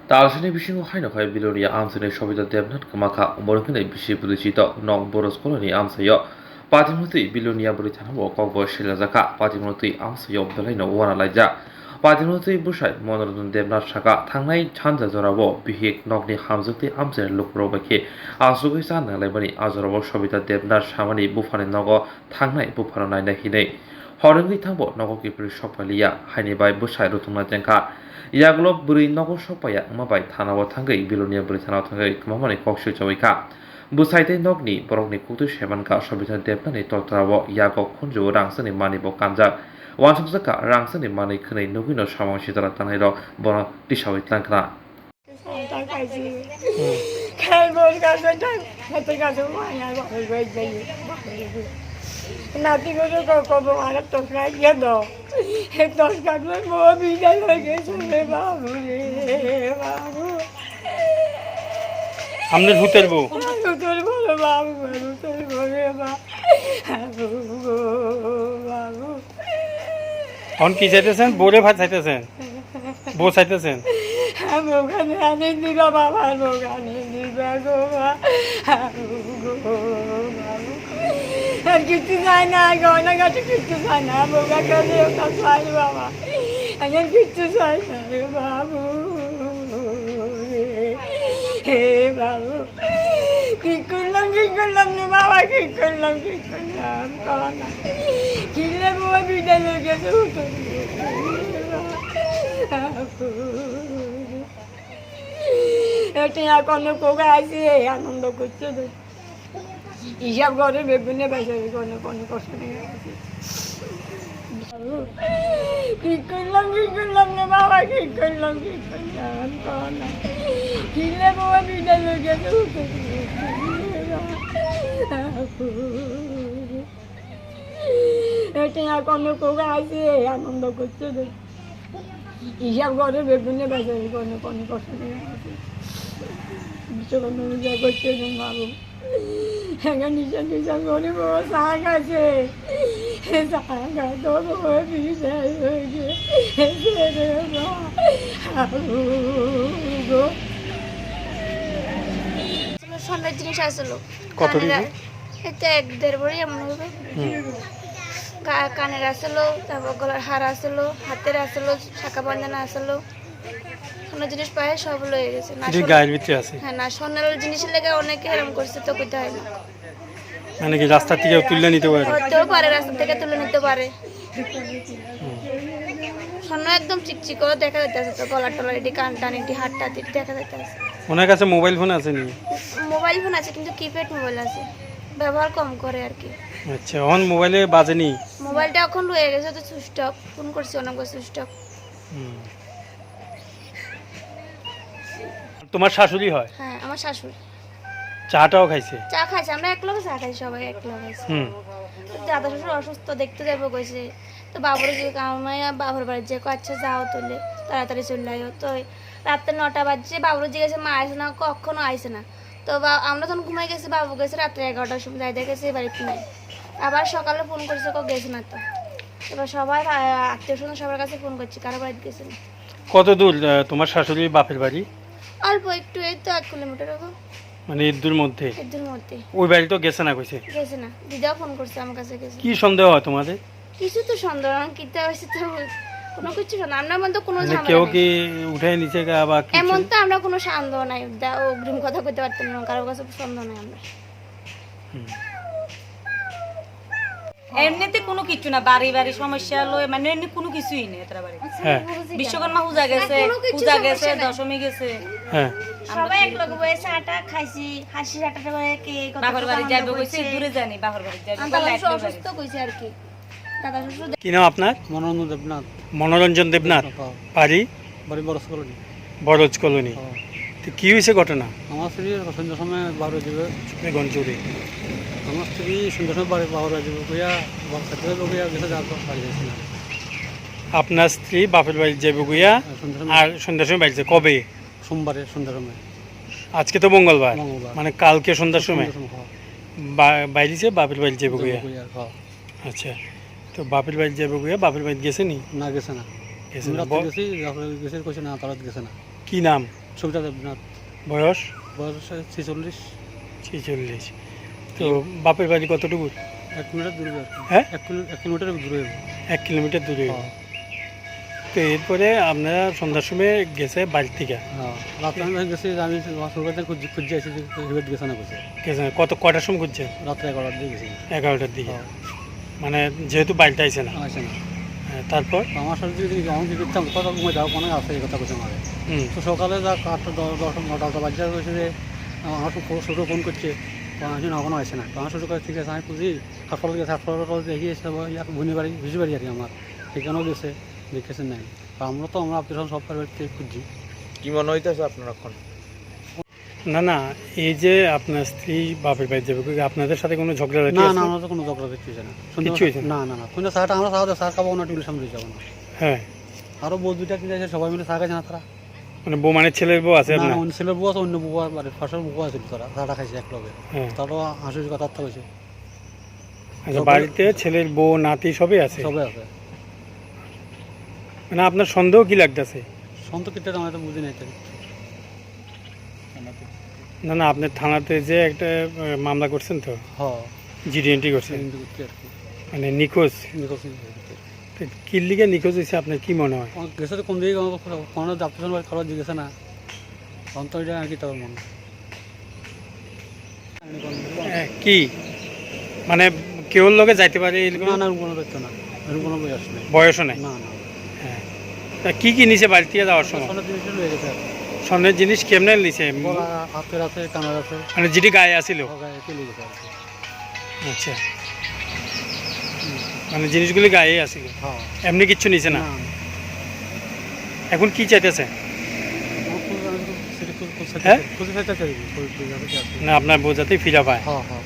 다시는 비신호 하이너카의 빌로리아 암선의 서비다 대합난 그마카 모르근의 비시 부딪히다 넌 보로스 콜로니 암서여 바디모트의 빌로니아 브리타나보 거고 실라자카 바디모트의 암서여 별라이너 오와나라이자 바디모트의 부샤이 모노르든 대합나샤가 탕나이 찬자저라보 비헥 넉니 함즈의 암세 룩로바키 아수의 산나라이바니 아저라보 서비다 대합나샤마니 부파네 너거 탕나이 부파노나이나 히네 হরঙ্গি থাকবো নগরকিপুর সপালিয়া হাইনিবাই বুসাই রুতুমা জেংকা ইয়াগুলো বুড়ি নগর সপাইয়া মাবাই থানাবো থাঙ্গै বিলুনিয়া বুড়ি থানাव থাঙ্गै মামানি কক্সি চৌইকা বুসাইতে নগনি বরংনি কুতু সেবানকা সবিধান দেবনানি তলতরাবো ইয়াগো খুনজু রাংসনি মানিবো কামজাক ওয়ানসুকজাকা রাংসনি মানি খनै নগিনো সামাং সিতারা তানাইর বন টিসাউই ত্লাংকনা নাতি করে কব আর তোকে গিয়ে দাও এই 10 কাটলে বউ বিদায় হয়ে গেছে রে বাবু রে বাবু আমনে হুতের বউ তোর বলো বাবু তোর বলে বাবু বাবু এখন কি চাইতেছেন বউরে ভাত চাইতেছেন বউ চাইতেছেন বউখানে আনে দিবা বাবা বউখানে দিবা গো বাবু আর কিছু চাই না গয়না গাছে কিচ্ছু চাই না বউকা কাছে ওটা চাই বাবা এখন কিচ্ছু চাই না রে বাবু হে বাবু কি করলাম রে বাবা কি করলাম না কিনলে বউ বিদায় হয়ে গেছে এটা কোনো কোকা আছে আনন্দ করছে হিসাব করে বেগুনে বেচারি কোনো কষ্ট নেই কি করলাম রে বাবা কি করলাম কিনলে বাবা বিদায় হয়ে গেছে এটা কোনো কোকা আছে আনন্দ করছে হিসাব করে বেগুনে বেচারি কোনো কষ্ট নেই বিশ্বকর্মা পূজা করছে বাবু এখন নিশা করে বাবা চা খাচ্ছে চা খায় তো বিদায় হয়ে গেছে সোনার জিনিস আসলো কত এটা 1-1.5 ভরি এমন হবে কানের আসলো তারপর গলার হার আসলো হাতের আসলো শাখা বাঁধানো আসলো সোনার জিনিস পায়ে সব লয়ে গেছে না গায়ের ভিতরে আছে হ্যাঁ না সোনার জিনিসের লেগে অনেকে হেরাম করছে তো কইতে হয় না মানে কি রাস্তা থেকে তুলে নিতে পারে হতেও পারে রাস্তা থেকে তুলে নিতে পারে সোনা একদম চিকচিক করে দেখা যাইতেছে তো গলার টলার এটি কান টান এটি হাত টাত এটি দেখা যাইতেছে ওনার কাছে মোবাইল ফোন আছে নি মোবাইল ফোন আছে কিন্তু কিপ্যাড মোবাইল আছে ব্যবহার কম করে আর কি আচ্ছা অন মোবাইলে বাজেনি মোবাইলটা এখন রয়ে গেছে তো সুইচ অফ ফোন করছি অনেক সুইচ অফ তোমার শাশুড়ি হয় হ্যাঁ আমার শাশুড়ি চাটাও খাইছে চা খাইছে আমরা একলগে চা খাই সবাই একলগে খাইছি দাদা শ্বশুর অসুস্থ দেখতে যাবো কইছে তো বাবুর যে কামাইয়া বাবুর বাড়ি যে আচ্ছা যাও তুলে তাড়াতাড়ি চলে আইও তো রাত্রে 9টা বাজছে বাবুর জিজ্ঞেসে মা আসে না কখনো আইসে না তো আমরা তখন ঘুমাই গেছি বাবু গেছে রাত্রে 11টার সময় যাই দেখেছি বাড়িতে নেই আবার সকালে ফোন করছে কেউ গেছে না তো এবার সবাই আত্মীয় স্বজন সবার কাছে ফোন করছি কারো বাড়িতে গেছে না কত দূর তোমার শাশুড়ির বাপের বাড়ি অল্প একটু এই তো 1 কিলোমিটার হবে মানে এর মধ্যে ওই বাড়ি তো গেছে না কইছে গেছে না দিদাও ফোন করছে আমার কাছে গেছে কি সন্দেহ হয় তোমাদের কিছু তো সন্দেহ কিতে হইছে তো কোনো কিছু না আমরা মন তো কোনো ঝামেলা কেউ কি উঠাই নিচে বা এমন তো আমরা কোনো সন্দেহ নাই অগ্রিম কথা কইতে পারতাম না কারোর কাছে সন্দেহ নাই আমরা এমনিতে কোনো কিছু না বাড়ি বাড়ি সমস্যা লয় মানে এমনি কোনো কিছুই নেই এতটা বাড়ি বিশ্বকর্মা পূজা গেছে দশমী গেছে সবাই এক লগে বসে চাটা খাইছি হাসি চাটা করে কে বাবার বাড়ি যাবে কইছে দূরে জানি বাবার বাড়ি যাবে আমরা অসুস্থ কইছে আর কি দাদা শ্বশুর কি নাম আপনার মনোরঞ্জন দেবনাথ বাড়ি বরজ কলোনি তো কি হয়েছে ঘটনা আমার স্ত্রী সন্ধ্যার সময় বারো যাবে গঞ্জুরি আমার স্ত্রী সন্ধ্যার সময় বারো যাবে কইয়া খেতে গিয়া গেছে বাড়ি যাচ্ছে না আপনার স্ত্রী বাপের বাড়ি যাবে গুইয়া আর সন্ধ্যার সময় বাড়িতে কবে সোমবারে সন্ধ্যার সময় আজকে তো মঙ্গলবার মানে কালকে সন্ধ্যার সময় বাইরেছে বাপের বাড়ি যাবে গুইয়া আচ্ছা তো বাপের বাড়ি যাবে গুইয়া বাপের বাড়ি গেছে নি না গেছে না গেছে না গেছে কইছে না তারা গেছে না কি নাম সুবিধা দেবনাথ, বয়স বয়স 46। 46। তো বাপের বাড়ি কতটুকু? 1 কিলোমিটার দূরে আর কি। হ্যাঁ 1 কিলোমিটার দূরে। 1 কিলোমিটার দূরে। হ্যাঁ। তো এরপরে আপনারা সন্ধ্যার সময় গেছে বাড়ি থেকে, হ্যাঁ, রাত্রে আমি গেছি, আমি বাসুরবাড়িতে খুঁজে আসি যে হেবেট গেছে না গেছে। গেছে কটার সময় ঘুরছেন? রাত্রে 11টার দিকে গেছি। 11টার দিকে। হ্যাঁ, মানে যেহেতু বাড়িটা আইছে না, আসে না। হ্যাঁ, তারপর তো আমার সাথে যদি আমি কি করতাম, কথা ঘুমে যাও কোনো আছে এই কথা বলছে আমাকে। তো সকালে যা 8টা 9টা বাজে হয়েছে যে আমার ছোটো ফোন করছে, আসি না এখনও আসে না। তো আমার ছোটো কাছে ঠিক আছে আমি খুঁজি, হাসপাতাল গেছে, হাসপাতাল দেখি এসে ভুনি বাড়ি ভিজি বাড়ি আর কি আমার, সেখানেও গেছে, দেখেছে নাই। তো আমরা তো আমরা আপনার সব বাড়িতে খুঁজছি। কি মনে হইতেছে আপনার এখন? না না, এই যে আপনার স্ত্রী বাপের বাড়ি যাবে, আপনাদের সাথে কোনো ঝগড়া না না, আমরা তো কোনো ঝগড়া দেখতে হয়েছে না। কিচ্ছু হয়েছে না? না না না, কোনো চাটা আমরা চাওয়া চার খাবো না, টিউলের সামনে যাবো না। হ্যাঁ, আরও বউ দুইটা কিনে আছে, সবাই মিলে চা খাইছে না তারা। মানে বউ মানে ছেলের বউ আছে না আপনার? না, অন্য ছেলের বউ আছে, অন্য বউ বাড়ির পাশের বউ আছে, তারা চাটা খাইছে এক লগে। হ্যাঁ। তারও হাসির কথাবার্তা হয়েছে, আচ্ছা, বাড়িতে ছেলের বউ নাতি সবই আছে? সবাই আছে। মানে আপনার সন্দেহ কি লাগতেছে? সন্ত কিটা আমি তো বুঝি নাই তাই। না না, আপনি থানাতে যে একটা মামলা করছেন তো, হ্যাঁ, জিডি এন্ট্রি করছেন, হিন্দু করতে আর কি। মানে নিখোঁজ। কিল্লিকে নিখোঁজ হয়েছে আপনার কি মনে হয়? গেছে তো কোন দিকে কোনো যাত্রা বাড়ি খরচ জিজ্ঞেসে না, তখন তো এটা আর কি তার মনে। কি মানে কেউ লোকে যাইতে পারে এরকম? না না, এরকম কোনো ব্যক্তি না, এরকম কোনো বয়স নেই। বয়সও নেই? না না, হ্যাঁ। তা কি কি নিছে বাড়ি থেকে যাওয়ার সময়? সোনার জিনিস লয়ে গেছে আর কি। স্বর্ণের জিনিস কেমনে নিছে? গলা, হাতের আছে, কানের আছে, মানে যেটি গায়ে আসিল? গায়ে চলে গেছে আর কি। আচ্ছা, মানে জিনিসগুলি গায়ে আসিল, হ্যাঁ। এমনি কিচ্ছু নিছে না? না, এখন কি চাইতেছে? আমার খুব- আমি তো সেটা খুব- খুব হ্যাঁ? খুঁজে পাইতেছি আর কি, খুঁজে পাইতেছি আর কি। না আপনার বউ যাতেই ফিরা পায়। হ্যাঁ হ্যাঁ।